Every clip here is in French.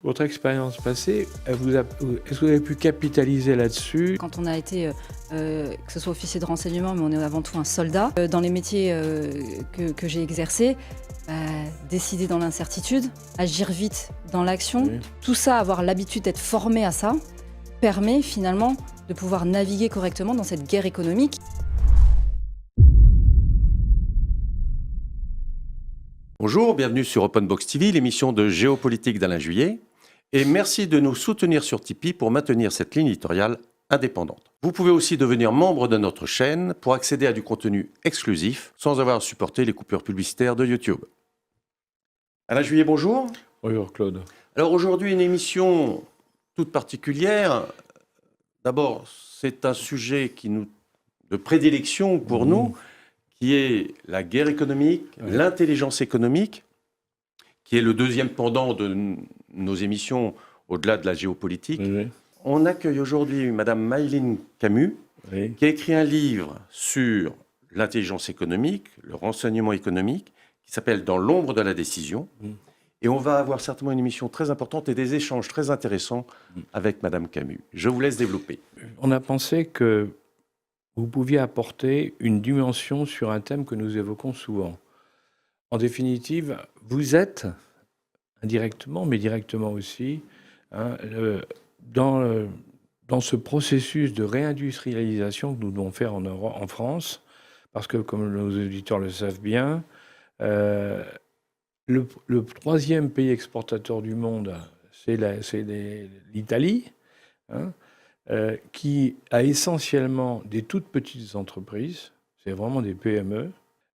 Votre expérience passée, est-ce que vous avez pu capitaliser là-dessus? Quand on a été, que ce soit officier de renseignement, mais on est avant tout un soldat, dans les métiers que j'ai exercés, décider dans l'incertitude, agir vite dans l'action, Oui. tout ça, avoir l'habitude d'être formé à ça, permet finalement de pouvoir naviguer correctement dans cette guerre économique. Bonjour, bienvenue sur Openbox TV, l'émission de géopolitique d'Alain Juillet. Et merci de nous soutenir sur Tipeee pour maintenir cette ligne éditoriale indépendante. Vous pouvez aussi devenir membre de notre chaîne pour accéder à du contenu exclusif sans avoir à supporter les coupures publicitaires de YouTube. Alain Juillet, bonjour. Bonjour Claude. Alors aujourd'hui, une émission toute particulière. D'abord, c'est un sujet de prédilection pour nous, qui est la guerre économique, l'intelligence économique, qui est le deuxième pendant de nos émissions au-delà de la géopolitique. Oui. On accueille aujourd'hui Madame Mayline Camus, Oui. qui a écrit un livre sur l'intelligence économique, le renseignement économique, qui s'appelle « Dans l'ombre de la décision ». Et on va avoir certainement une émission très importante et des échanges très intéressants avec Madame Camus. Je vous laisse développer. On a pensé que vous pouviez apporter une dimension sur un thème que nous évoquons souvent. En définitive, vous êtes, indirectement, mais directement aussi, dans ce processus de réindustrialisation que nous devons faire en France, parce que, comme nos auditeurs le savent bien, le troisième pays exportateur du monde, c'est l'Italie, qui a essentiellement des toutes petites entreprises, c'est vraiment des PME.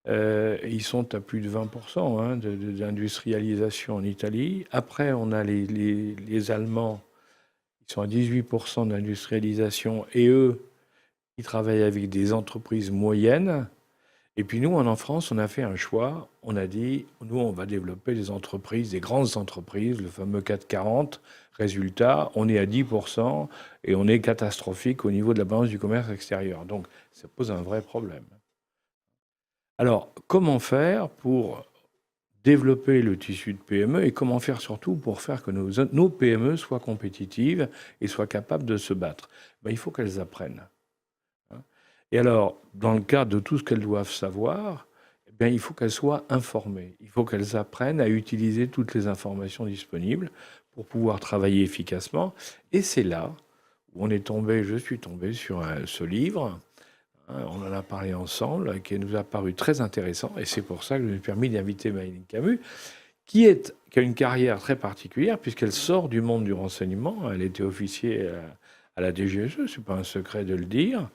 Ils sont à plus de 20% d'industrialisation en Italie. Après, on a les Allemands, ils sont à 18% d'industrialisation, et eux, ils travaillent avec des entreprises moyennes. Et puis nous, en France, on a fait un choix. On a dit, nous, on va développer des entreprises, des grandes entreprises, le fameux 440. Résultat, on est à 10% et on est catastrophique au niveau de la balance du commerce extérieur. Donc, ça pose un vrai problème. Alors, comment faire pour développer le tissu de PME et comment faire surtout pour faire que nos PME soient compétitives et soient capables de se battre? Il faut qu'elles apprennent. Et alors, dans le cadre de tout ce qu'elles doivent savoir, il faut qu'elles soient informées. Il faut qu'elles apprennent à utiliser toutes les informations disponibles pour pouvoir travailler efficacement. Et c'est là où je suis tombé sur ce livre. On en a parlé ensemble, qui nous a paru très intéressant. Et c'est pour ça que je me suis permis d'inviter Mayline Camus, qui a une carrière très particulière, puisqu'elle sort du monde du renseignement. Elle était officier à la DGSE, ce n'est pas un secret de le dire.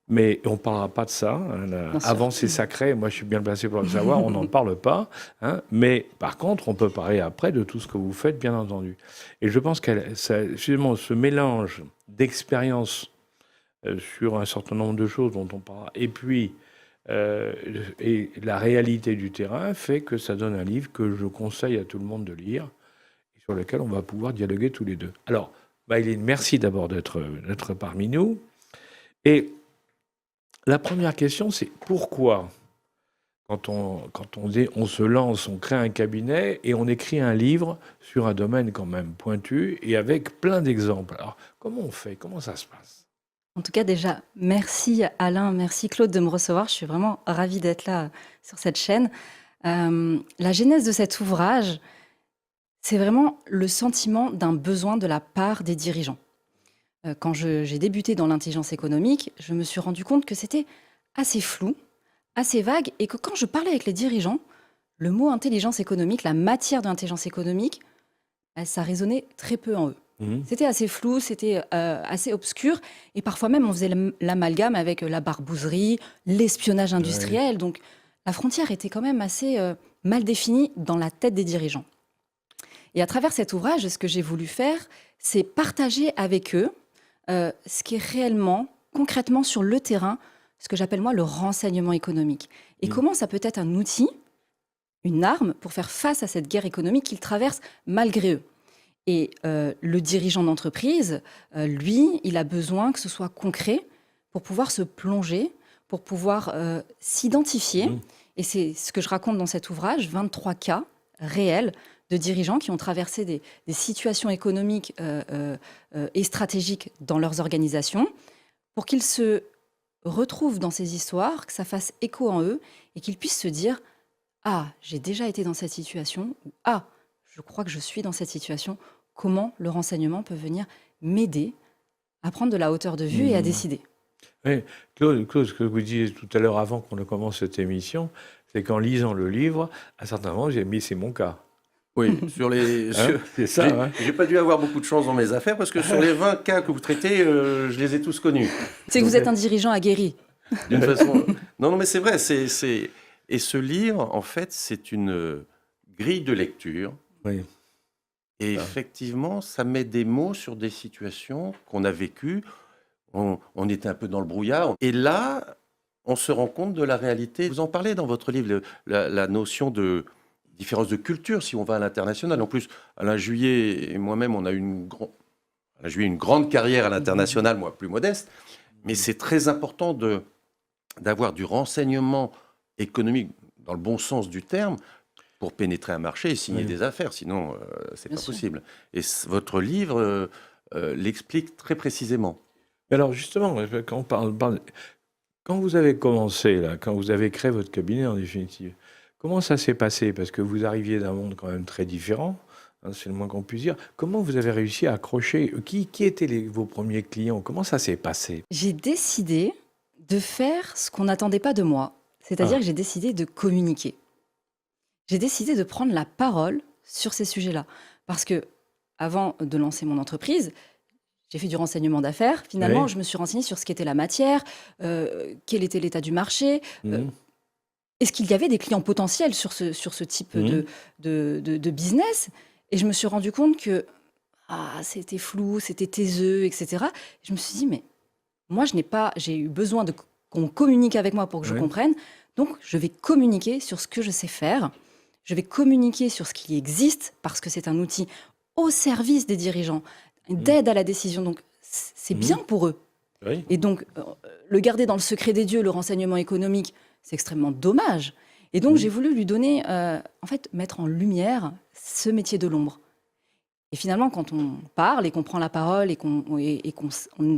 Mais on ne parlera pas de ça. Avant, c'est sacré. Moi, je suis bien placé pour le savoir. On n'en parle pas. Mais par contre, on peut parler après de tout ce que vous faites, bien entendu. Et je pense que justement, ce mélange d'expérience sur un certain nombre de choses dont on parlera, et puis et la réalité du terrain fait que ça donne un livre que je conseille à tout le monde de lire et sur lequel on va pouvoir dialoguer tous les deux. Alors, Mayline, merci d'abord d'être parmi nous. Et la première question, c'est pourquoi, quand on se lance, on crée un cabinet et on écrit un livre sur un domaine quand même pointu et avec plein d'exemples. Alors, comment on fait? Comment ça se passe? En tout cas, déjà, merci Alain, merci Claude de me recevoir. Je suis vraiment ravie d'être là sur cette chaîne. La genèse de cet ouvrage, c'est vraiment le sentiment d'un besoin de la part des dirigeants. Quand j'ai débuté dans l'intelligence économique, je me suis rendu compte que c'était assez flou, assez vague, et que quand je parlais avec les dirigeants, le mot intelligence économique, la matière de l'intelligence économique, ça résonnait très peu en eux. C'était assez flou, c'était assez obscur, et parfois même on faisait l'amalgame avec la barbouzerie, l'espionnage industriel. Donc la frontière était quand même assez mal définie dans la tête des dirigeants. Et à travers cet ouvrage, ce que j'ai voulu faire, c'est partager avec eux ce qui est réellement, concrètement sur le terrain, ce que j'appelle moi le renseignement économique. Et comment ça peut être un outil, une arme pour faire face à cette guerre économique qu'ils traversent malgré eux. Et le dirigeant d'entreprise, lui, il a besoin que ce soit concret pour pouvoir se plonger, pour pouvoir s'identifier. Et c'est ce que je raconte dans cet ouvrage, 23 cas réels de dirigeants qui ont traversé des situations économiques et stratégiques dans leurs organisations pour qu'ils se retrouvent dans ces histoires, que ça fasse écho en eux et qu'ils puissent se dire « Ah, j'ai déjà été dans cette situation » ou « Ah, je crois que je suis dans cette situation. Comment le renseignement peut venir m'aider à prendre de la hauteur de vue et à décider ?» Oui, Claude, ce que vous disiez tout à l'heure avant qu'on ne commence cette émission, c'est qu'en lisant le livre, à certains moments, j'ai mis « c'est mon cas ». Oui, C'est ça. Hein. J'ai pas dû avoir beaucoup de chance dans mes affaires parce que sur les 20 cas que vous traitez, je les ai tous connus. C'est que vous êtes un dirigeant aguerri. D'une façon. Non, mais c'est vrai. Et ce livre, en fait, c'est une grille de lecture. Oui. Et effectivement, ça met des mots sur des situations qu'on a vécues. On était un peu dans le brouillard. Et là, on se rend compte de la réalité. Vous en parlez dans votre livre, la notion de différence de culture si on va à l'international. En plus, Alain Juillet et moi-même, on a Alain Juillet une grande carrière à l'international, moi plus modeste. Mais c'est très important d'avoir du renseignement économique dans le bon sens du terme pour pénétrer un marché et signer des affaires. Sinon, c'est pas possible. Et votre livre l'explique très précisément. Alors justement, quand quand vous avez commencé, là, quand vous avez créé votre cabinet en définitive, comment ça s'est passé? Parce que vous arriviez d'un monde quand même très différent, hein, c'est le moins qu'on puisse dire. Comment vous avez réussi à accrocher? Qui étaient vos premiers clients? Comment ça s'est passé? J'ai décidé de faire ce qu'on n'attendait pas de moi. C'est-à-dire que j'ai décidé de communiquer. J'ai décidé de prendre la parole sur ces sujets-là. Parce que, avant de lancer mon entreprise, j'ai fait du renseignement d'affaires. Finalement, je me suis renseignée sur ce qu'était la matière, quel était l'état du marché. Est-ce qu'il y avait des clients potentiels sur ce type de business? Et je me suis rendu compte que c'était flou, c'était taiseux, etc. Et je me suis dit, mais moi, j'ai eu besoin qu'on communique avec moi pour que je comprenne. Donc, je vais communiquer sur ce que je sais faire. Je vais communiquer sur ce qui existe parce que c'est un outil au service des dirigeants, d'aide à la décision. Donc, c'est bien pour eux. Oui. Et donc, le garder dans le secret des dieux, le renseignement économique, c'est extrêmement dommage. Et donc, j'ai voulu lui donner, en fait, mettre en lumière ce métier de l'ombre. Et finalement, quand on parle et qu'on prend la parole et qu'on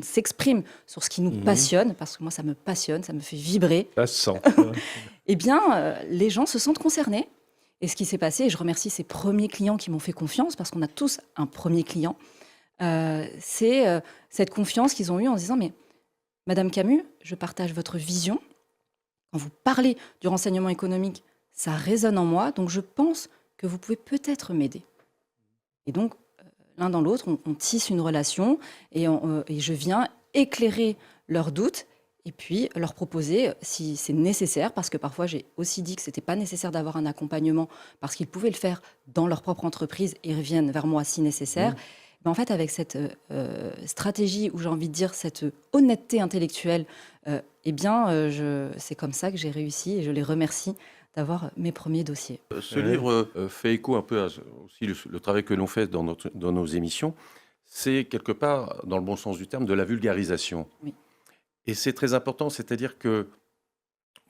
s'exprime sur ce qui nous passionne, parce que moi, ça me passionne, ça me fait vibrer. Ça se sent. Eh bien, les gens se sentent concernés. Et ce qui s'est passé, et je remercie ces premiers clients qui m'ont fait confiance, parce qu'on a tous un premier client, c'est cette confiance qu'ils ont eue en se disant « Mais Madame Camus, je partage votre vision. Quand vous parlez du renseignement économique, ça résonne en moi, donc je pense que vous pouvez peut-être m'aider. » Et donc, l'un dans l'autre, on tisse une relation et je viens éclairer leurs doutes et puis leur proposer, si c'est nécessaire, parce que parfois j'ai aussi dit que ce n'était pas nécessaire d'avoir un accompagnement parce qu'ils pouvaient le faire dans leur propre entreprise et reviennent vers moi si nécessaire. Mais en fait, avec cette stratégie, ou j'ai envie de dire cette honnêteté intellectuelle, eh bien, c'est comme ça que j'ai réussi et je les remercie d'avoir mes premiers dossiers. Ce livre fait écho un peu à aussi le travail que l'on fait dans nos émissions. C'est quelque part, dans le bon sens du terme, de la vulgarisation. Oui. Et c'est très important, c'est-à-dire que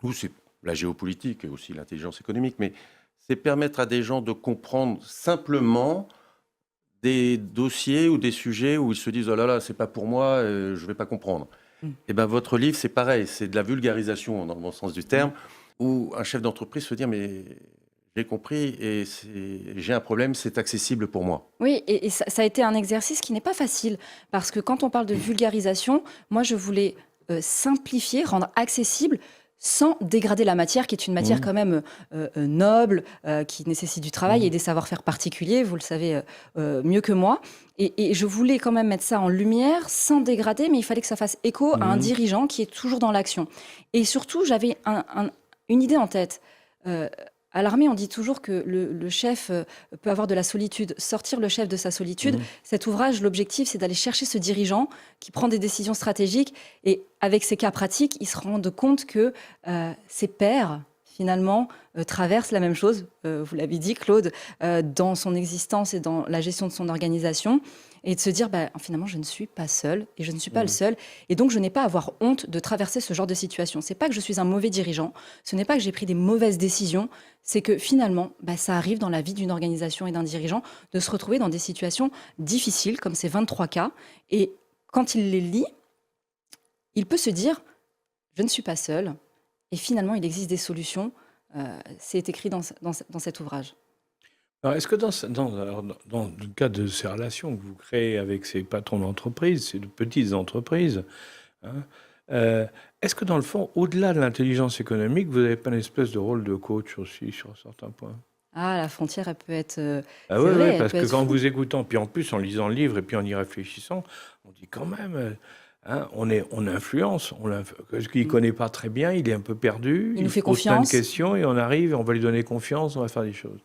nous, c'est la géopolitique et aussi l'intelligence économique, mais c'est permettre à des gens de comprendre simplement des dossiers ou des sujets où ils se disent « Oh là là, c'est pas pour moi, je vais pas comprendre ». Et bien, votre livre, c'est pareil, c'est de la vulgarisation, dans le bon sens du terme, où un chef d'entreprise se dit « Mais j'ai compris et j'ai un problème, c'est accessible pour moi ». Oui, et ça a été un exercice qui n'est pas facile, parce que quand on parle de vulgarisation, moi, je voulais simplifier, rendre accessible, sans dégrader la matière, qui est une matière quand même noble, qui nécessite du travail et des savoir-faire particuliers, vous le savez mieux que moi. Et je voulais quand même mettre ça en lumière, sans dégrader, mais il fallait que ça fasse écho à un dirigeant qui est toujours dans l'action. Et surtout, j'avais une idée en tête. À l'armée, on dit toujours que le chef peut avoir de la solitude, sortir le chef de sa solitude. Cet ouvrage, l'objectif, c'est d'aller chercher ce dirigeant qui prend des décisions stratégiques et avec ces cas pratiques, il se rend compte que ses pairs, finalement, traverse la même chose, vous l'avez dit, Claude, dans son existence et dans la gestion de son organisation, et de se dire, finalement, je ne suis pas seul, et je ne suis pas le seul, et donc je n'ai pas à avoir honte de traverser ce genre de situation. C'est pas que je suis un mauvais dirigeant, ce n'est pas que j'ai pris des mauvaises décisions, c'est que finalement, ça arrive dans la vie d'une organisation et d'un dirigeant de se retrouver dans des situations difficiles, comme ces 23 cas, et quand il les lit, il peut se dire, je ne suis pas seul, et finalement, il existe des solutions. C'est écrit dans cet ouvrage. Alors, est-ce que dans le cadre de ces relations que vous créez avec ces patrons d'entreprise, ces petites entreprises, hein, est-ce que dans le fond, au-delà de l'intelligence économique, vous n'avez pas une espèce de rôle de coach aussi sur certains points? Ah, la frontière, elle peut être... Ah c'est oui, vrai, oui, elle parce peut que être quand floue. vous écoutant, puis en plus en lisant le livre et puis en y réfléchissant, on dit quand même, hein, on influence. Ce qu'il ne connaît pas très bien, il est un peu perdu, Il nous il fait se pose plein de confiance. questions et on arrive, on va lui donner confiance, on va faire des choses.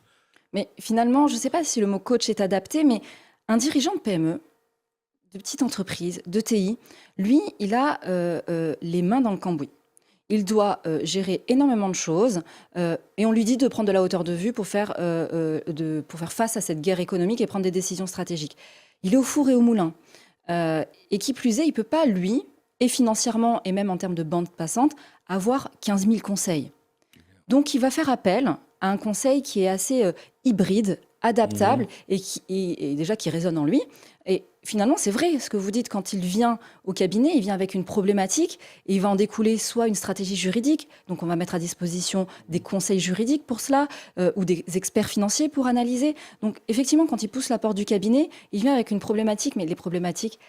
Mais finalement, je ne sais pas si le mot coach est adapté, mais un dirigeant de PME, de petite entreprise, de TI, lui, il a les mains dans le cambouis. Il doit gérer énormément de choses et on lui dit de prendre de la hauteur de vue pour faire face à cette guerre économique et prendre des décisions stratégiques. Il est au four et au moulin. Et qui plus est, il ne peut pas, lui, et financièrement et même en termes de bande passante, avoir 15 000 conseils. Donc il va faire appel à un conseil qui est assez hybride, adaptable et déjà qui résonne en lui. Et finalement, c'est vrai ce que vous dites, quand il vient au cabinet, il vient avec une problématique et il va en découler soit une stratégie juridique, donc on va mettre à disposition des conseils juridiques pour cela, ou des experts financiers pour analyser. Donc effectivement, quand il pousse la porte du cabinet, il vient avec une problématique, mais les problématiques,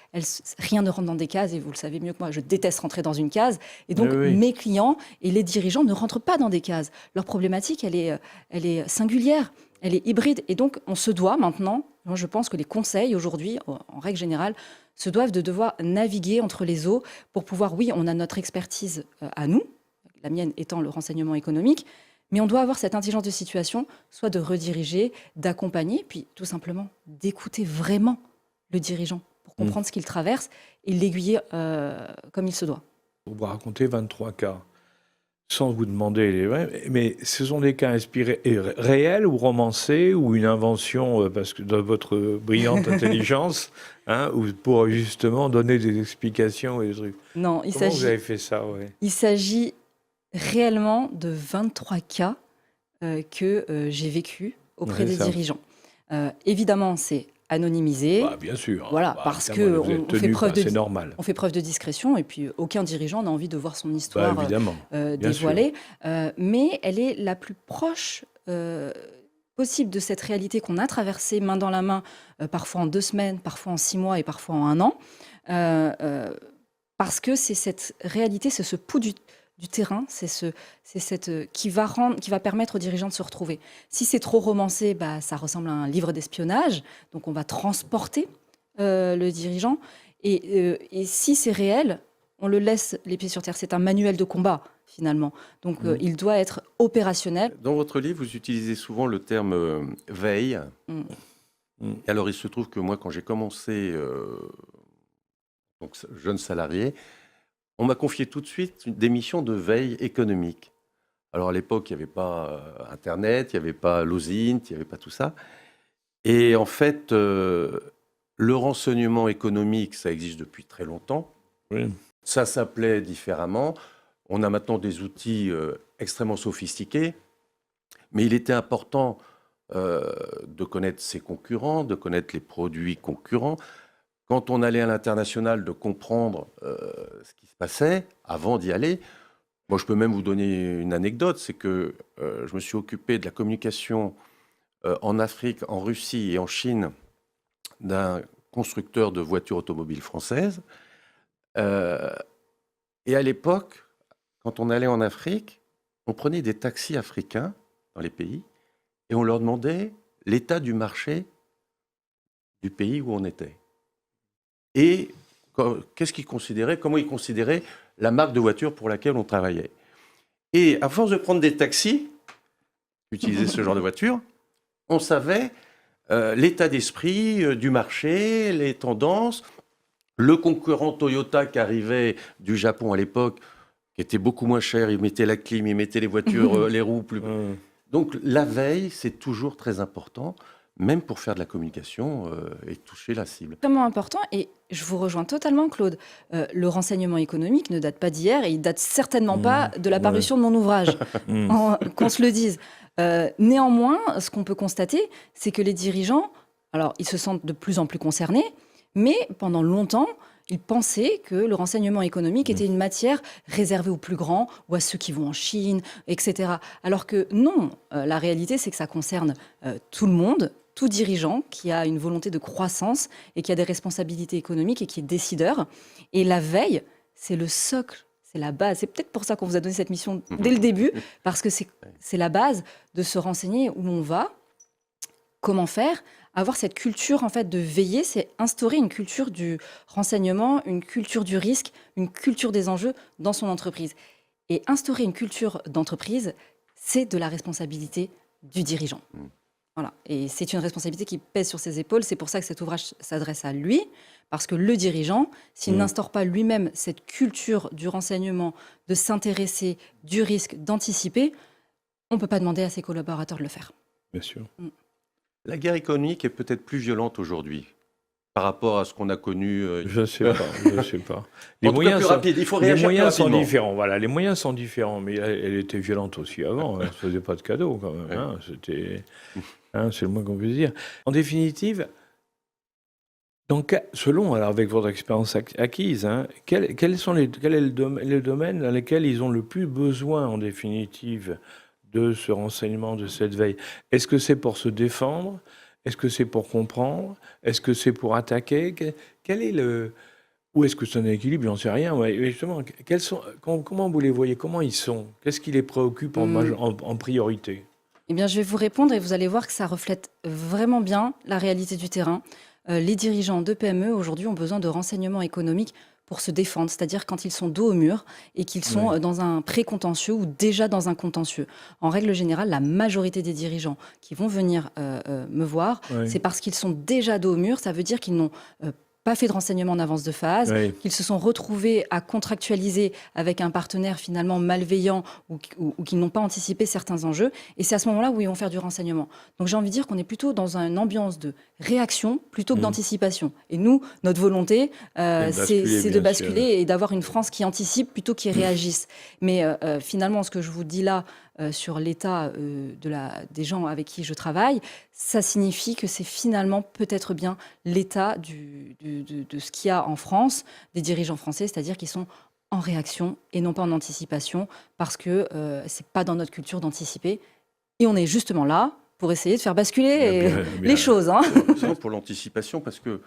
rien ne rentre dans des cases, et vous le savez mieux que moi, je déteste rentrer dans une case, et donc Oui, oui. mes clients et les dirigeants ne rentrent pas dans des cases. Leur problématique, elle est singulière. Elle est hybride et donc on se doit maintenant, moi je pense que les conseils aujourd'hui, en règle générale, se doivent de devoir naviguer entre les eaux pour pouvoir, oui, on a notre expertise à nous, la mienne étant le renseignement économique, mais on doit avoir cette intelligence de situation, soit de rediriger, d'accompagner, puis tout simplement d'écouter vraiment le dirigeant pour comprendre ce qu'il traverse et l'aiguiller comme il se doit. On va raconter 23 cas, sans vous demander mais ce sont des cas inspirés et réels ou romancés ou une invention parce que de votre brillante intelligence, hein, ou pour justement donner des explications et des trucs. Non, Comment vous avez fait ça, ouais. il s'agit réellement de 23 cas que j'ai vécu auprès des dirigeants. Évidemment, c'est anonymisé. Bien sûr. Voilà, parce que c'est normal. On fait preuve de discrétion et puis aucun dirigeant n'a envie de voir son histoire évidemment, dévoilée. Mais elle est la plus proche possible de cette réalité qu'on a traversée main dans la main, parfois en 2 semaines, parfois en 6 mois et parfois en 1 an. Parce que c'est cette réalité, c'est ce pouls du terrain, qui va permettre aux dirigeants de se retrouver. Si c'est trop romancé, ça ressemble à un livre d'espionnage, donc on va transporter le dirigeant. Et si c'est réel, on le laisse les pieds sur terre. C'est un manuel de combat, finalement. Donc il doit être opérationnel. Dans votre livre, vous utilisez souvent le terme veille. Alors il se trouve que moi, quand j'ai commencé, donc jeune salarié, on m'a confié tout de suite des missions de veille économique. Alors à l'époque, il n'y avait pas Internet, il n'y avait pas l'OSINT, il n'y avait pas tout ça. Et en fait, le renseignement économique, ça existe depuis très longtemps. Oui. Ça s'appelait différemment. On a maintenant des outils extrêmement sophistiqués. Mais il était important de connaître ses concurrents, de connaître les produits concurrents. Quand on allait à l'international, de comprendre ce qui se passait avant d'y aller. Moi, je peux même vous donner une anecdote, c'est que je me suis occupé de la communication en Afrique, en Russie et en Chine d'un constructeur de voitures automobiles françaises. Et à l'époque, quand on allait en Afrique, on prenait des taxis africains dans les pays et on leur demandait l'état du marché du pays où on était. Et qu'est-ce qu'ils considéraient, comment ils considéraient la marque de voiture pour laquelle on travaillait. Et à force de prendre des taxis, utiliser ce genre de voiture, on savait l'état d'esprit du marché, les tendances. Le concurrent Toyota qui arrivait du Japon à l'époque, qui était beaucoup moins cher. Ils mettaient la clim, ils mettaient les voitures, les roues plus... Donc la veille, c'est toujours très important, même pour faire de la communication et toucher la cible. Vraiment important, et je vous rejoins totalement, Claude. Le renseignement économique ne date pas d'hier, et il date certainement pas de la parution de mon ouvrage, qu'on se le dise. Néanmoins, ce qu'on peut constater, c'est que les dirigeants, alors ils se sentent de plus en plus concernés, mais pendant longtemps, ils pensaient que le renseignement économique était une matière réservée aux plus grands ou à ceux qui vont en Chine, etc. Alors que non, la réalité, c'est que ça concerne tout le monde, tout dirigeant qui a une volonté de croissance et qui a des responsabilités économiques et qui est décideur. Et la veille, c'est le socle, c'est la base. C'est peut-être pour ça qu'on vous a donné cette mission dès le début, parce que c'est la base de se renseigner où on va, comment faire. Avoir cette culture en fait de veiller, c'est instaurer une culture du renseignement, une culture du risque, une culture des enjeux dans son entreprise. Et instaurer une culture d'entreprise, c'est de la responsabilité du dirigeant. Voilà. Et c'est une responsabilité qui pèse sur ses épaules. C'est pour ça que cet ouvrage s'adresse à lui, parce que le dirigeant, s'il n'instaure pas lui-même cette culture du renseignement, de s'intéresser, du risque, d'anticiper, on ne peut pas demander à ses collaborateurs de le faire. Bien sûr. La guerre économique est peut-être plus violente aujourd'hui par rapport à ce qu'on a connu. Je ne sais pas. Les moyens sont rapides. Il faut réagir les moyens plus rapidement. sont différents. Voilà, les moyens sont différents, mais elle était violente aussi avant. Elle ne se faisait pas de cadeaux quand même. Hein. C'était, c'est le moins qu'on puisse dire. En définitive, donc, selon, alors avec votre expérience acquise, quel est le domaine dans lequel ils ont le plus besoin en définitive de ce renseignement, de cette veille? Est-ce que c'est pour se défendre? Est-ce que c'est pour comprendre? Est-ce que c'est pour attaquer? Quel est le... Ou est-ce que c'est un équilibre? J'en sais rien. Ouais. Justement, comment vous les voyez? Comment ils sont? Qu'est-ce qui les préoccupe en priorité? Eh bien, je vais vous répondre et vous allez voir que ça reflète vraiment bien la réalité du terrain. Les dirigeants de PME, aujourd'hui, ont besoin de renseignements économiques pour se défendre, c'est-à-dire quand ils sont dos au mur et qu'ils sont dans un pré-contentieux ou déjà dans un contentieux. En règle générale, la majorité des dirigeants qui vont venir me voir, c'est parce qu'ils sont déjà dos au mur. Ça veut dire qu'ils n'ont pas fait de renseignement en avance de phase, qu'ils se sont retrouvés à contractualiser avec un partenaire finalement malveillant ou qu'ils n'ont pas anticipé certains enjeux. Et c'est à ce moment-là où ils vont faire du renseignement. Donc j'ai envie de dire qu'on est plutôt dans une ambiance de réaction plutôt que d'anticipation. Et nous, notre volonté, c'est de basculer et d'avoir une France qui anticipe plutôt qui réagisse. Mais finalement, ce que je vous dis là, sur l'état des gens avec qui je travaille, ça signifie que c'est finalement peut-être bien l'état de ce qu'il y a en France, des dirigeants français, c'est-à-dire qu'ils sont en réaction et non pas en anticipation, parce que c'est pas dans notre culture d'anticiper. Et on est justement là pour essayer de faire basculer les choses. C'est pour l'anticipation, parce que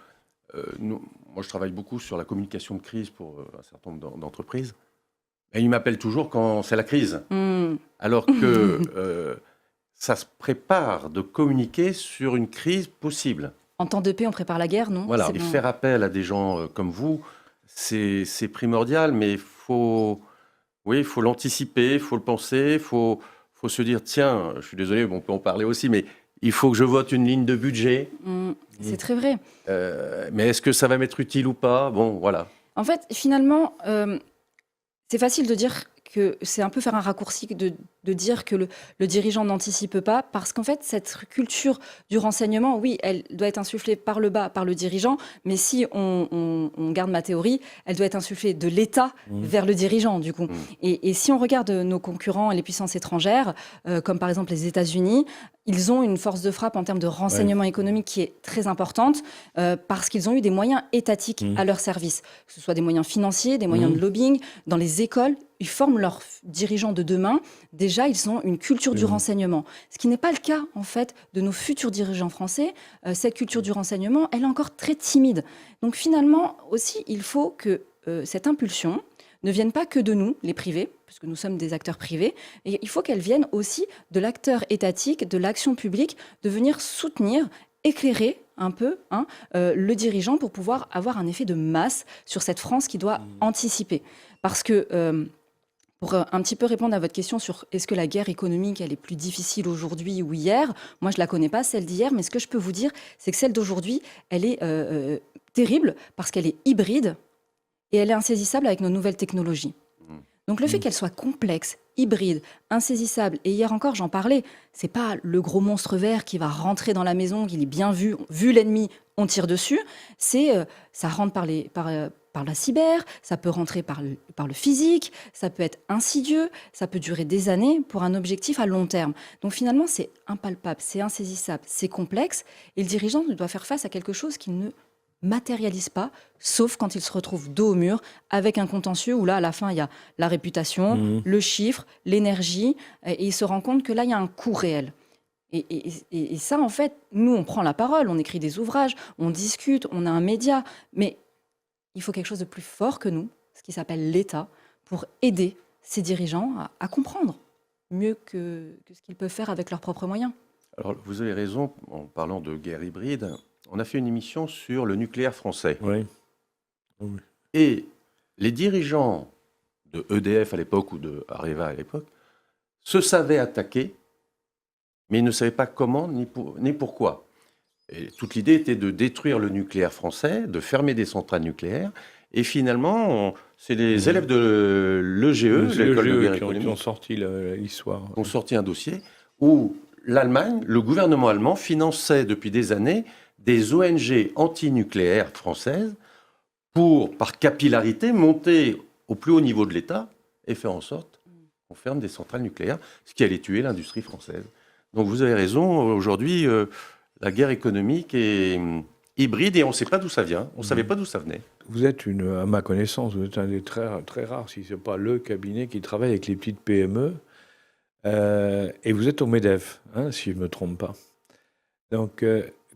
moi je travaille beaucoup sur la communication de crise pour un certain nombre d'entreprises. Et ils m'appellent toujours quand c'est la crise. Alors que ça se prépare de communiquer sur une crise possible. En temps de paix, on prépare la guerre, non? Voilà, et faire appel à des gens comme vous, c'est primordial, mais il faut l'anticiper, il faut le penser, il faut se dire, tiens, je suis désolé, on peut en parler aussi, mais il faut que je vote une ligne de budget. C'est très vrai. Mais est-ce que ça va m'être utile ou pas? Bon, voilà. En fait, finalement... c'est facile de dire que c'est un peu faire un raccourci de dire que le dirigeant n'anticipe pas, parce qu'en fait, cette culture du renseignement, oui, elle doit être insufflée par le bas, par le dirigeant, mais si on garde ma théorie, elle doit être insufflée de l'État vers le dirigeant, du coup. Et si on regarde nos concurrents et les puissances étrangères, comme par exemple les États-Unis, ils ont une force de frappe en termes de renseignement économique qui est très importante, parce qu'ils ont eu des moyens étatiques à leur service, que ce soit des moyens financiers, des moyens de lobbying, dans les écoles. Ils forment leurs dirigeants de demain. Déjà, ils ont une culture du renseignement. Ce qui n'est pas le cas, en fait, de nos futurs dirigeants français. Cette culture du renseignement, elle est encore très timide. Donc finalement, aussi, il faut que cette impulsion ne vienne pas que de nous, les privés, puisque nous sommes des acteurs privés, et il faut qu'elle vienne aussi de l'acteur étatique, de l'action publique, de venir soutenir, éclairer un peu le dirigeant pour pouvoir avoir un effet de masse sur cette France qui doit anticiper. Parce que... pour un petit peu répondre à votre question sur est-ce que la guerre économique, elle est plus difficile aujourd'hui ou hier, moi je ne la connais pas, celle d'hier, mais ce que je peux vous dire, c'est que celle d'aujourd'hui, elle est terrible parce qu'elle est hybride et elle est insaisissable avec nos nouvelles technologies. Donc le fait qu'elle soit complexe, hybride, insaisissable, et hier encore j'en parlais, c'est pas le gros monstre vert qui va rentrer dans la maison, qu'il est bien vu l'ennemi, on tire dessus, ça rentre par la cyber, ça peut rentrer par le physique, ça peut être insidieux, ça peut durer des années pour un objectif à long terme. Donc finalement c'est impalpable, c'est insaisissable, c'est complexe, et le dirigeant doit faire face à quelque chose qui ne matérialise pas, sauf quand il se retrouve dos au mur avec un contentieux où là, à la fin, il y a la réputation, le chiffre, l'énergie, et il se rend compte que là, il y a un coût réel. Et ça, en fait, nous, on prend la parole, on écrit des ouvrages, on discute, on a un média, mais il faut quelque chose de plus fort que nous, ce qui s'appelle l'État, pour aider ces dirigeants à comprendre mieux que ce qu'ils peuvent faire avec leurs propres moyens. Alors, vous avez raison, en parlant de guerre hybride, on a fait une émission sur le nucléaire français. Oui. Et les dirigeants de EDF à l'époque ou de Areva à l'époque se savaient attaquer, mais ils ne savaient pas comment ni pourquoi. Et toute l'idée était de détruire le nucléaire français, de fermer des centrales nucléaires. Et finalement, c'est les élèves de l'EGE, l'école de guerre économique, qui ont sorti l'histoire. ont sorti un dossier où l'Allemagne, le gouvernement allemand, finançait depuis des années des ONG anti-nucléaires françaises pour, par capillarité, monter au plus haut niveau de l'État et faire en sorte qu'on ferme des centrales nucléaires, ce qui allait tuer l'industrie française. Donc vous avez raison, aujourd'hui, la guerre économique est hybride et on ne sait pas d'où ça vient, on ne savait pas d'où ça venait. Vous êtes, à ma connaissance, vous êtes un des très, très rares, si ce n'est pas le cabinet qui travaille avec les petites PME, et vous êtes au MEDEF, si je ne me trompe pas. Donc,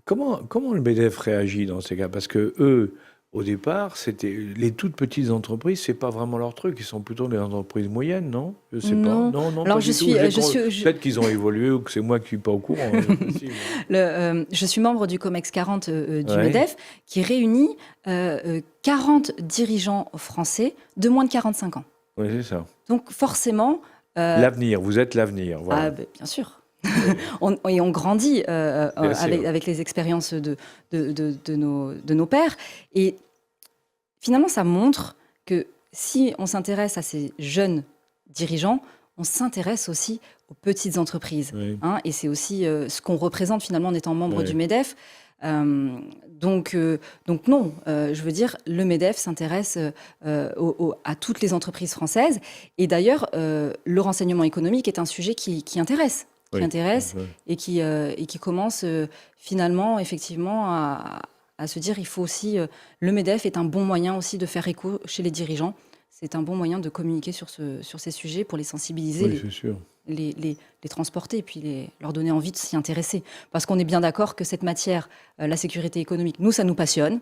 comment le MEDEF réagit dans ces cas? Parce que eux, au départ, c'était les toutes petites entreprises, c'est pas vraiment leur truc. Ils sont plutôt des entreprises moyennes, non? Je sais Non. pas. Non, Alors pas je du tout. suis, Peut-être qu'ils ont évolué ou que c'est moi qui suis pas au courant. je suis membre du COMEX 40 du Ouais. MEDEF, qui réunit 40 dirigeants français de moins de 45 ans. Oui, c'est ça. Donc forcément, L'avenir, vous êtes l'avenir. Voilà. bien sûr. on grandit sûr. avec les expériences de nos pères. Et finalement, ça montre que si on s'intéresse à ces jeunes dirigeants, on s'intéresse aussi aux petites entreprises. Oui. Et c'est aussi ce qu'on représente finalement en étant membre Oui. du MEDEF. Donc non, je veux dire, le MEDEF s'intéresse à toutes les entreprises françaises. Et d'ailleurs, le renseignement économique est un sujet qui intéresse. Oui. Et qui commence finalement, effectivement, à se dire il faut aussi... le MEDEF est un bon moyen aussi de faire écho chez les dirigeants. C'est un bon moyen de communiquer sur ces sujets pour les sensibiliser, Oui, c'est sûr. les transporter et puis leur donner envie de s'y intéresser. Parce qu'on est bien d'accord que cette matière, la sécurité économique, nous, ça nous passionne,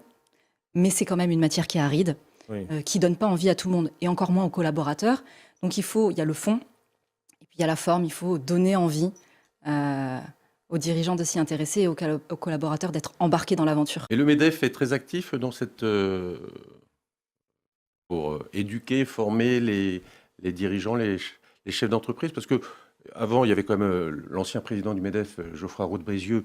mais c'est quand même une matière qui est aride, Oui. qui donne pas envie à tout le monde, et encore moins aux collaborateurs. Donc il y a le fond, et puis il y a la forme, il faut donner envie aux dirigeants de s'y intéresser et aux collaborateurs d'être embarqués dans l'aventure. Et le MEDEF est très actif dans cette... pour éduquer, former les dirigeants, les chefs d'entreprise, parce que avant, il y avait quand même l'ancien président du MEDEF, Geoffroy Roux de Brézieux,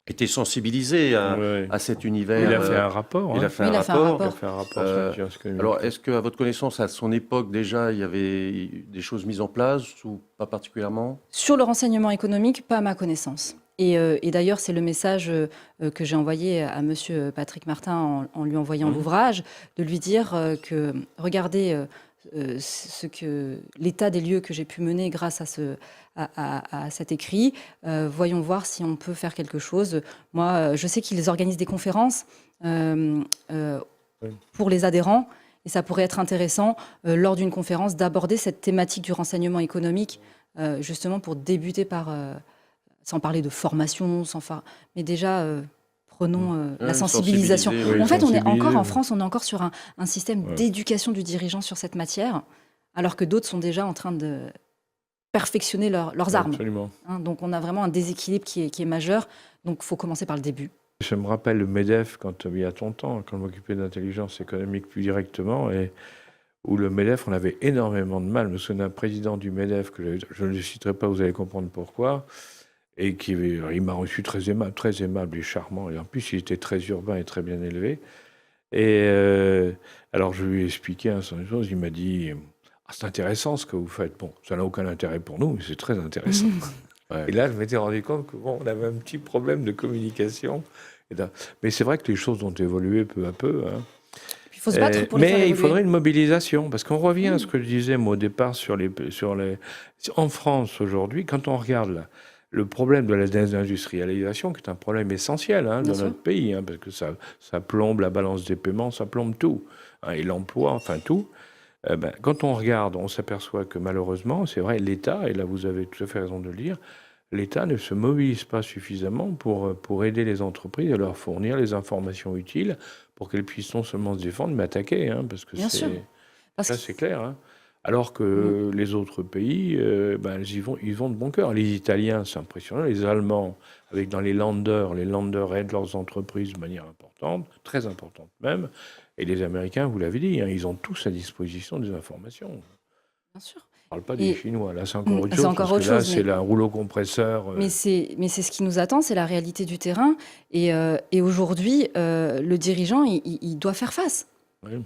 était sensibilisé à cet univers. Il a fait un rapport. Il a fait un rapport. Il a fait un rapport sur la science économique. Alors, est-ce qu'à votre connaissance, à son époque, déjà, il y avait des choses mises en place ou pas particulièrement? Sur le renseignement économique, pas à ma connaissance. Et d'ailleurs, c'est le message que j'ai envoyé à monsieur Patrick Martin en lui envoyant l'ouvrage, de lui dire que, regardez, l'état des lieux que j'ai pu mener grâce à cet écrit, voyons voir si on peut faire quelque chose. Moi, je sais qu'ils organisent des conférences pour les adhérents, et ça pourrait être intéressant, lors d'une conférence, d'aborder cette thématique du renseignement économique, justement pour débuter par... sans parler de formation, mais déjà, prenons la sensibilisation. Oui, en fait, on est encore en oui. France, on est encore sur un système d'éducation du dirigeant sur cette matière, alors que d'autres sont déjà en train de perfectionner leurs armes. Absolument. Donc on a vraiment un déséquilibre qui est majeur, donc il faut commencer par le début. Je me rappelle le MEDEF, il y a longtemps, quand je m'occupais d'intelligence économique plus directement, et où le MEDEF, on avait énormément de mal. Je me souviens d'un président du MEDEF, que je ne le citerai pas, vous allez comprendre pourquoi, et il m'a reçu très aimable et charmant, et en plus il était très urbain et très bien élevé. Et alors je lui ai expliqué un certain chose, il m'a dit C'est intéressant ce que vous faites. Bon, ça n'a aucun intérêt pour nous, mais c'est très intéressant. Ouais. Et là, je m'étais rendu compte qu'on avait un petit problème de communication. Mais c'est vrai que les choses ont évolué peu à peu. Hein. Il faut se battre pour les faire Mais il évoluer. faudrait une mobilisation, parce qu'on revient à ce que je disais moi, au départ sur les... En France, aujourd'hui, quand on regarde le problème de la désindustrialisation, qui est un problème essentiel dans notre pays, parce que ça plombe la balance des paiements, ça plombe tout, et l'emploi, enfin tout. Quand on regarde, on s'aperçoit que malheureusement, c'est vrai, l'État, et là vous avez tout à fait raison de le dire, l'État ne se mobilise pas suffisamment pour aider les entreprises à leur fournir les informations utiles pour qu'elles puissent non seulement se défendre, mais attaquer, parce que c'est clair. Hein. Alors que les autres pays, ils vont de bon cœur. Les Italiens, c'est impressionnant. Les Allemands, dans les Länder aident leurs entreprises de manière importante, très importante même. Et les Américains, vous l'avez dit, ils ont tous à disposition des informations. Bien sûr. On ne parle pas des Chinois, là c'est encore autre chose, parce que là c'est un rouleau compresseur. Mais c'est ce qui nous attend, c'est la réalité du terrain. Et aujourd'hui, le dirigeant, il doit faire face,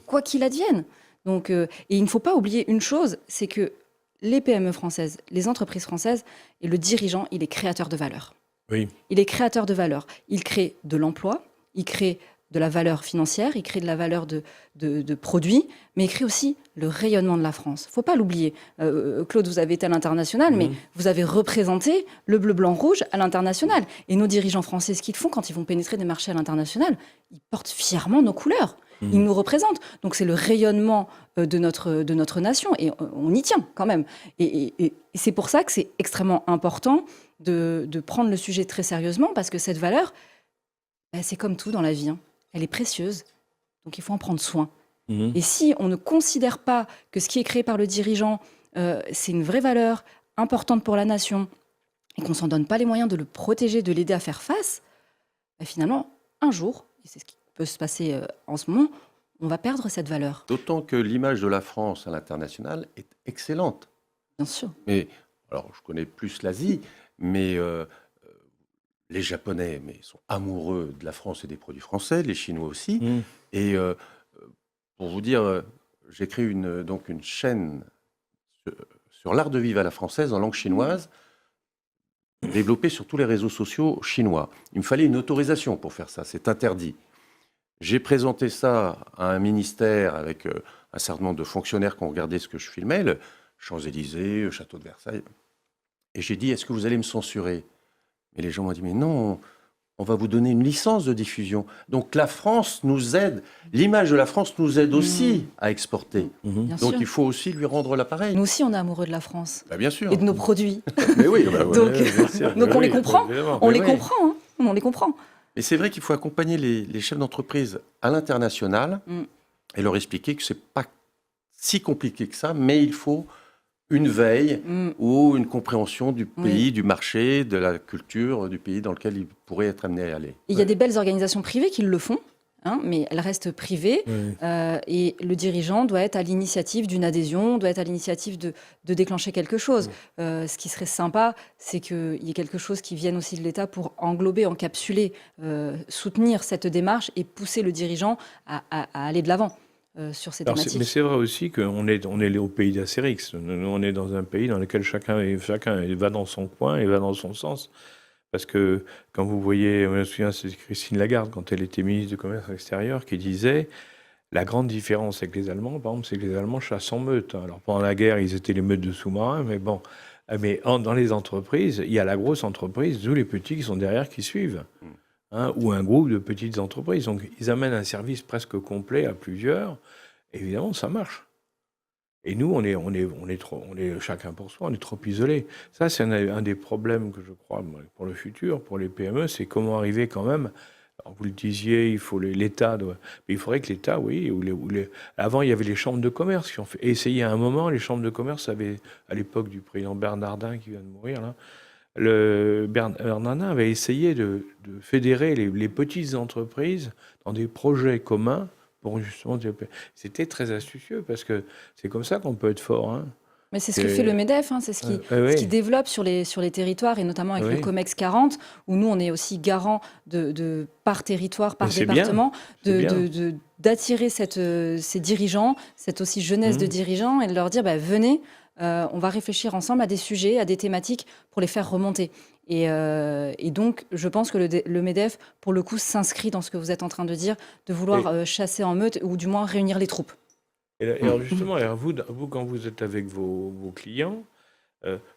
quoi qu'il advienne. Donc, et il ne faut pas oublier une chose, c'est que les PME françaises, les entreprises françaises, et le dirigeant, il est créateur de valeur. Oui. Il est créateur de valeur. Il crée de l'emploi, il crée de la valeur financière, il crée de la valeur de produits, mais il crée aussi le rayonnement de la France. Il ne faut pas l'oublier. Claude, vous avez été à l'international, mais vous avez représenté le bleu, blanc, rouge à l'international. Et nos dirigeants français, ce qu'ils font quand ils vont pénétrer des marchés à l'international, ils portent fièrement nos couleurs. Ils nous représentent. Donc c'est le rayonnement de notre nation, et on y tient quand même. Et c'est pour ça que c'est extrêmement important de prendre le sujet très sérieusement, parce que cette valeur, c'est comme tout dans la vie, elle est précieuse, donc il faut en prendre soin. Et si on ne considère pas que ce qui est créé par le dirigeant, c'est une vraie valeur importante pour la nation, et qu'on ne s'en donne pas les moyens de le protéger, de l'aider à faire face, finalement, un jour, et c'est ce qui peut se passer en ce moment, on va perdre cette valeur. D'autant que l'image de la France à l'international est excellente. Bien sûr. Mais, alors, je connais plus l'Asie, mais les Japonais sont amoureux de la France et des produits français, les Chinois aussi. Et pour vous dire, j'ai créé une chaîne sur l'art de vivre à la française en langue chinoise, développée sur tous les réseaux sociaux chinois. Il me fallait une autorisation pour faire ça, c'est interdit. J'ai présenté ça à un ministère avec un certain nombre de fonctionnaires qui ont regardé ce que je filmais, le Champs-Élysées, le Château de Versailles. Et j'ai dit, est-ce que vous allez me censurer ? Mais les gens m'ont dit, mais non, on va vous donner une licence de diffusion. Donc la France nous aide, l'image de la France nous aide aussi à exporter. Bien Donc sûr. il faut aussi lui rendre l'appareil. Nous aussi, on est amoureux de la France. Bien sûr. Et de nos produits. Mais oui, Donc on les comprend. On les comprend. On les comprend. Mais c'est vrai qu'il faut accompagner les chefs d'entreprise à l'international et leur expliquer que c'est pas si compliqué que ça, mais il faut une veille ou une compréhension du pays, du marché, de la culture du pays dans lequel ils pourraient être amenés à aller. Il y a des belles organisations privées qui le font, mais elles restent privées. Et le dirigeant doit être à l'initiative d'une adhésion, doit être à l'initiative de déclencher quelque chose. Ce qui serait sympa, c'est qu'il y ait quelque chose qui vienne aussi de l'État pour englober, encapsuler, soutenir cette démarche et pousser le dirigeant à aller de l'avant. Sur ces thématiques. Mais c'est vrai aussi qu'on est au pays d'Astérix. Nous, on est dans un pays dans lequel chacun va dans son coin et va dans son sens. Parce que quand vous voyez, je me souviens, c'est Christine Lagarde, quand elle était ministre du Commerce extérieur, qui disait la grande différence avec les Allemands, par exemple, c'est que les Allemands chassent en meute. Alors pendant la guerre, ils étaient les meutes de sous-marins, mais bon. Mais dans les entreprises, il y a la grosse entreprise, d'où les petits qui sont derrière qui suivent. Ou un groupe de petites entreprises. Donc, ils amènent un service presque complet à plusieurs. Évidemment, ça marche. Et nous, on est chacun pour soi, on est trop isolés. Ça, c'est un des problèmes que je crois pour le futur, pour les PME, c'est comment arriver quand même. Alors, vous le disiez, il faut l'État. Mais il faudrait que l'État, oui. Avant, il y avait les chambres de commerce qui ont fait. Essayer à un moment, les chambres de commerce avaient, à l'époque du président Bernardin qui vient de mourir, là. Bernardin avait essayé de fédérer les petites entreprises dans des projets communs pour justement développer. C'était très astucieux parce que c'est comme ça qu'on peut être fort. Mais c'est ce que fait le MEDEF, hein, c'est ce qui développe sur les territoires, et notamment avec le COMEX 40, où nous, on est aussi garant par territoire, par département, d'attirer ces dirigeants, cette aussi jeunesse de dirigeants, et de leur dire, venez, on va réfléchir ensemble à des sujets, à des thématiques pour les faire remonter. Et donc, je pense que le MEDEF, pour le coup, s'inscrit dans ce que vous êtes en train de dire, de vouloir chasser en meute, ou du moins réunir les troupes. Et alors justement, vous, quand vous êtes avec vos clients,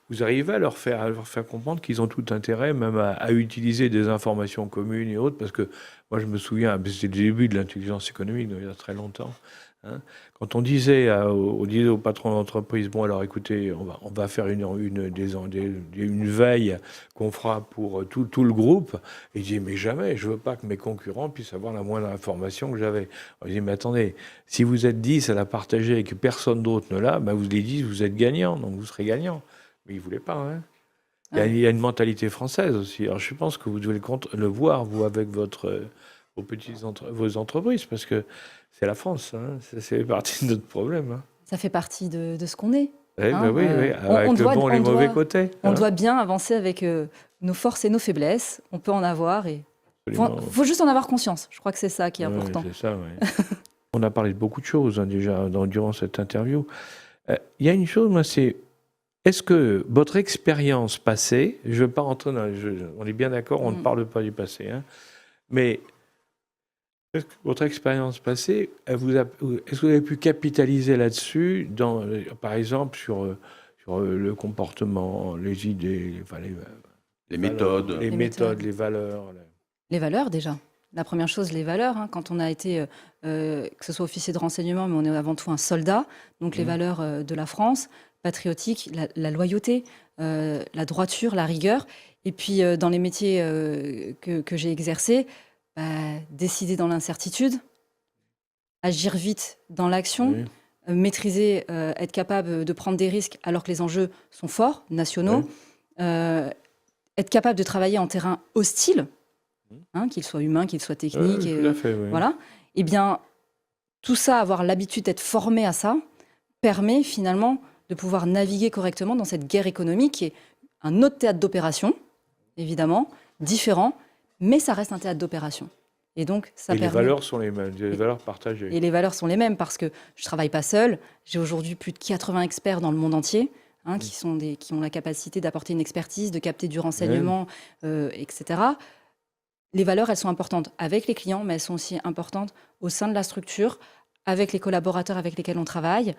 vous arrivez à leur faire comprendre qu'ils ont tout intérêt même à utiliser des informations communes et autres, parce que moi je me souviens, c'était le début de l'intelligence économique, il y a très longtemps, hein, quand on disait au patron d'entreprise, bon alors écoutez, on va faire une veille qu'on fera pour tout le groupe, et il dit mais jamais, je veux pas que mes concurrents puissent avoir la moindre information que j'avais. Il dit mais attendez, si vous êtes 10 à la partager et que personne d'autre ne l'a, vous les 10, vous êtes gagnant, donc vous serez gagnant. Mais il ne voulait pas. Hein. Il y a une mentalité française aussi. Alors je pense que vous devez le voir, vous, avec vos entreprises, parce que c'est la France. Hein. Ça fait partie de notre problème. Hein. Ça fait partie de ce qu'on est. Oui, oui, avec le bon et les mauvais côtés. On doit bien avancer avec nos forces et nos faiblesses. On peut en avoir. Il faut juste en avoir conscience. Je crois que c'est ça qui est important. C'est ça, On a parlé de beaucoup de choses déjà durant cette interview. Il y a une chose, moi, c'est... Est-ce que votre expérience passée, je ne veux pas rentrer dans les jeux, on est bien d'accord, on ne parle pas du passé, hein, mais est-ce que votre expérience passée, est-ce que vous avez pu capitaliser là-dessus, par exemple, sur le comportement, les idées, les méthodes, les valeurs? Les valeurs, déjà. La première chose, les valeurs. Hein, quand on a été, que ce soit officier de renseignement, mais on est avant tout un soldat, donc les valeurs de la France, patriotique, la loyauté, la droiture, la rigueur. Et puis, dans les métiers que j'ai exercés, décider dans l'incertitude, agir vite dans l'action, maîtriser, être capable de prendre des risques alors que les enjeux sont forts, nationaux, être capable de travailler en terrain hostile, hein, qu'il soit humain, qu'il soit technique. Tout à fait, voilà. Eh bien, tout ça, avoir l'habitude d'être formé à ça, permet finalement de pouvoir naviguer correctement dans cette guerre économique qui est un autre théâtre d'opération, évidemment, différent, mais ça reste un théâtre d'opération. Et donc, ça permet... les valeurs sont les mêmes, les valeurs partagées. Et les valeurs sont les mêmes parce que je ne travaille pas seule. J'ai aujourd'hui plus de 80 experts dans le monde entier qui ont la capacité d'apporter une expertise, de capter du renseignement, etc. Les valeurs, elles sont importantes avec les clients, mais elles sont aussi importantes au sein de la structure, avec les collaborateurs avec lesquels on travaille,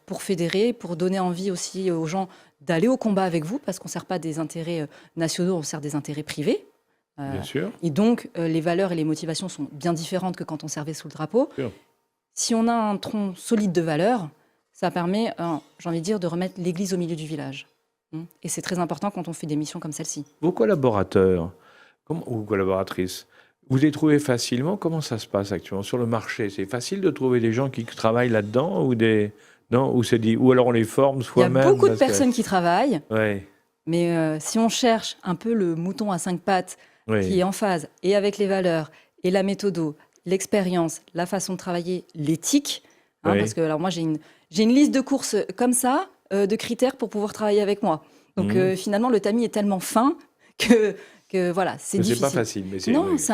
pour fédérer, pour donner envie aussi aux gens d'aller au combat avec vous, parce qu'on ne sert pas des intérêts nationaux, on sert des intérêts privés. Bien sûr. Et donc, les valeurs et les motivations sont bien différentes que quand on servait sous le drapeau. Bien. Si on a un tronc solide de valeurs, ça permet, j'ai envie de dire, de remettre l'église au milieu du village. Et c'est très important quand on fait des missions comme celle-ci. Vos collaborateurs ou collaboratrices, vous les trouvez facilement? Comment ça se passe actuellement sur le marché? C'est facile de trouver des gens qui travaillent là-dedans ou alors on les forme soi-même? Il y a beaucoup de personnes qui travaillent, ouais. Mais si on cherche un peu le mouton à 5 pattes qui est en phase et avec les valeurs et la méthodo, l'expérience, la façon de travailler, l'éthique, parce que alors moi j'ai une liste de courses comme ça, de critères pour pouvoir travailler avec moi. Donc finalement le tamis est tellement fin que voilà, c'est difficile. C'est pas facile, mais c'est... Non, c'est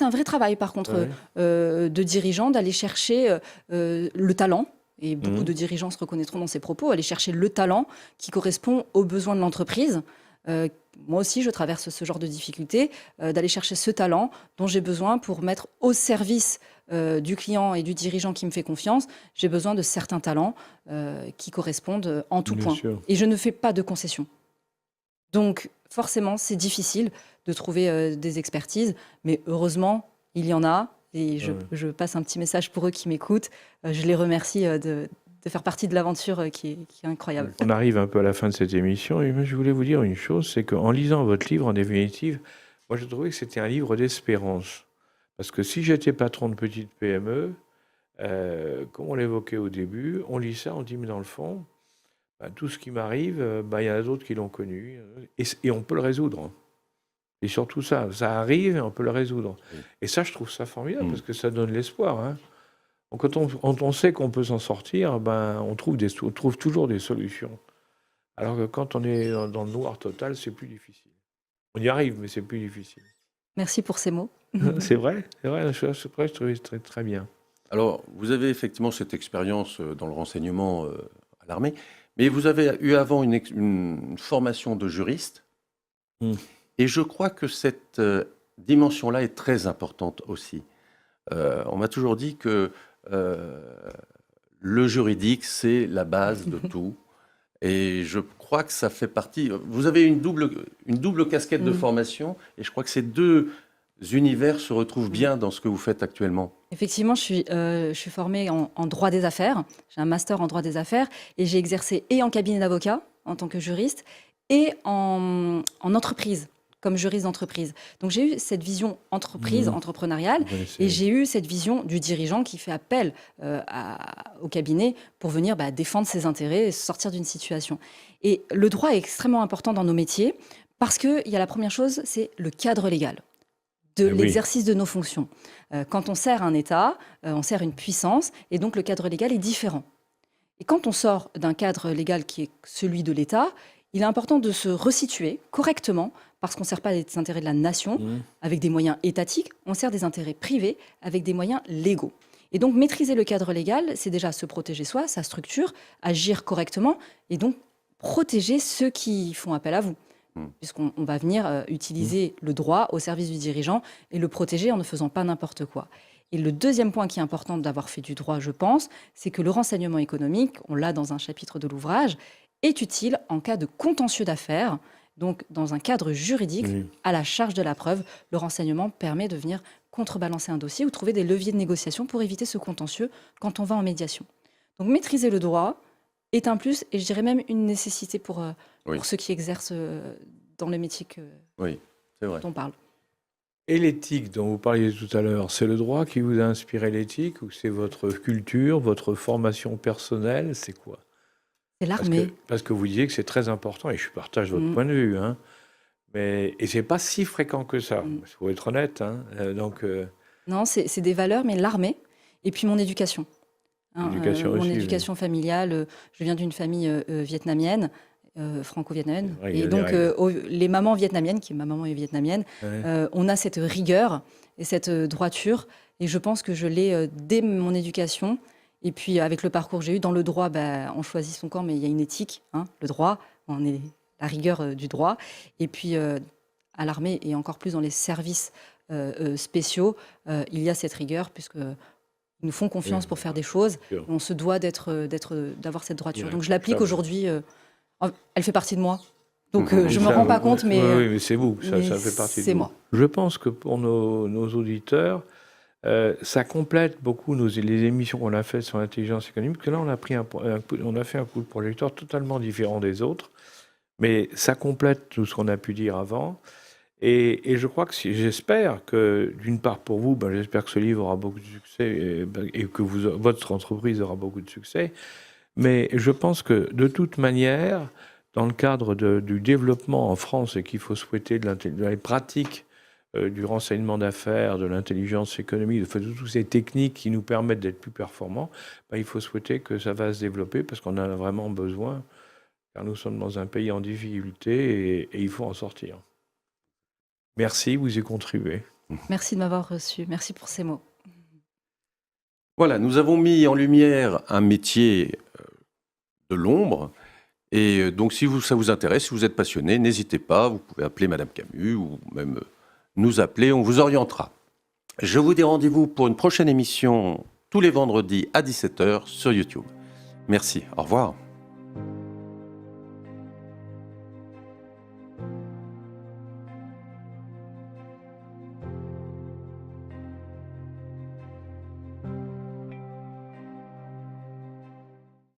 un vrai travail, par contre, de dirigeant, d'aller chercher le talent. Et beaucoup de dirigeants se reconnaîtront dans ces propos, aller chercher le talent qui correspond aux besoins de l'entreprise. Moi aussi, je traverse ce genre de difficultés, d'aller chercher ce talent dont j'ai besoin pour mettre au service du client et du dirigeant qui me fait confiance. J'ai besoin de certains talents qui correspondent en tout point. Sûr. Et je ne fais pas de concessions. Donc, forcément, c'est difficile de trouver des expertises, mais heureusement, il y en a. Et je passe un petit message pour eux qui m'écoutent. Je les remercie de faire partie de l'aventure qui est incroyable. On arrive un peu à la fin de cette émission et je voulais vous dire une chose, c'est qu'en lisant votre livre, en définitive, moi je trouvais que c'était un livre d'espérance. Parce que si j'étais patron de petite PME, comme on l'évoquait au début, on lit ça, on dit mais dans le fond, tout ce qui m'arrive, il y en a d'autres qui l'ont connu et on peut le résoudre. Et surtout ça arrive et on peut le résoudre. Et ça, je trouve ça formidable parce que ça donne l'espoir. Hein. Donc, quand on sait qu'on peut s'en sortir, on trouve toujours des solutions. Alors que quand on est dans le noir total, c'est plus difficile. On y arrive, mais c'est plus difficile. Merci pour ces mots. C'est vrai, je trouvais très, très bien. Alors, vous avez effectivement cette expérience dans le renseignement à l'armée, mais vous avez eu avant une formation de juriste, et je crois que cette dimension-là est très importante aussi. On m'a toujours dit que le juridique, c'est la base de tout. Et je crois que ça fait partie... Vous avez une double casquette de formation, et je crois que ces deux univers se retrouvent bien dans ce que vous faites actuellement. Effectivement, je suis formée en droit des affaires. J'ai un master en droit des affaires et j'ai exercé et en cabinet d'avocat en tant que juriste et en entreprise, comme juriste d'entreprise. Donc j'ai eu cette vision entreprise, entrepreneuriale, et j'ai eu cette vision du dirigeant qui fait appel au cabinet pour venir défendre ses intérêts et sortir d'une situation. Et le droit est extrêmement important dans nos métiers parce qu'il y a la première chose, c'est le cadre légal de l'exercice de nos fonctions. Quand on sert un État, on sert une puissance, et donc le cadre légal est différent. Et quand on sort d'un cadre légal qui est celui de l'État, il est important de se resituer correctement, parce qu'on ne sert pas les intérêts de la nation avec des moyens étatiques, on sert des intérêts privés avec des moyens légaux. Et donc maîtriser le cadre légal, c'est déjà se protéger soi, sa structure, agir correctement, et donc protéger ceux qui font appel à vous. Puisqu'on va venir utiliser le droit au service du dirigeant et le protéger en ne faisant pas n'importe quoi. Et le deuxième point qui est important d'avoir fait du droit, je pense, c'est que le renseignement économique, on l'a dans un chapitre de l'ouvrage, est utile en cas de contentieux d'affaires. Donc, dans un cadre juridique, à la charge de la preuve, le renseignement permet de venir contrebalancer un dossier ou trouver des leviers de négociation pour éviter ce contentieux quand on va en médiation. Donc, maîtriser le droit est un plus, et je dirais même une nécessité pour ceux qui exercent dans le métier dont on parle. Et l'éthique dont vous parliez tout à l'heure, c'est le droit qui vous a inspiré l'éthique, ou c'est votre culture, votre formation personnelle, c'est quoi? C'est l'armée. Parce que vous disiez que c'est très important, et je partage votre point de vue, et c'est pas si fréquent que ça, il faut être honnête. Non, c'est des valeurs, mais l'armée, et puis mon éducation. Mon éducation familiale, je viens d'une famille vietnamienne, franco-vietnamienne, et donc les mamans vietnamiennes, ma maman est vietnamienne, on a cette rigueur et cette droiture, et je pense que je l'ai dès mon éducation. Et puis avec le parcours que j'ai eu dans le droit, on choisit son camp, mais il y a une éthique, le droit, on est la rigueur du droit. Et puis à l'armée, et encore plus dans les services spéciaux, il y a cette rigueur, puisque ils nous font confiance pour faire des choses. On se doit d'avoir cette droiture. Donc je l'applique aujourd'hui. Elle fait partie de moi. Donc je ne me rends pas compte, mais... Oui, mais c'est vous, ça fait partie de vous. C'est moi. Je pense que pour nos auditeurs, ça complète beaucoup les émissions qu'on a faites sur l'intelligence économique, parce que là, on a fait un coup de projecteur totalement différent des autres, mais ça complète tout ce qu'on a pu dire avant. Et je crois que j'espère que, d'une part pour vous, j'espère que ce livre aura beaucoup de succès et que votre entreprise aura beaucoup de succès. Mais je pense que, de toute manière, dans le cadre du développement en France, et qu'il faut souhaiter dans les pratiques du renseignement d'affaires, de l'intelligence économique, de toutes ces techniques qui nous permettent d'être plus performants, il faut souhaiter que ça va se développer, parce qu'on en a vraiment besoin, car nous sommes dans un pays en difficulté et il faut en sortir. Merci, vous y contribuez. Merci de m'avoir reçu. Merci pour ces mots. Voilà, nous avons mis en lumière un métier de l'ombre. Et donc, si ça vous intéresse, si vous êtes passionné, n'hésitez pas. Vous pouvez appeler Madame Camus ou même nous appeler. On vous orientera. Je vous dis rendez-vous pour une prochaine émission tous les vendredis à 17h sur YouTube. Merci. Au revoir.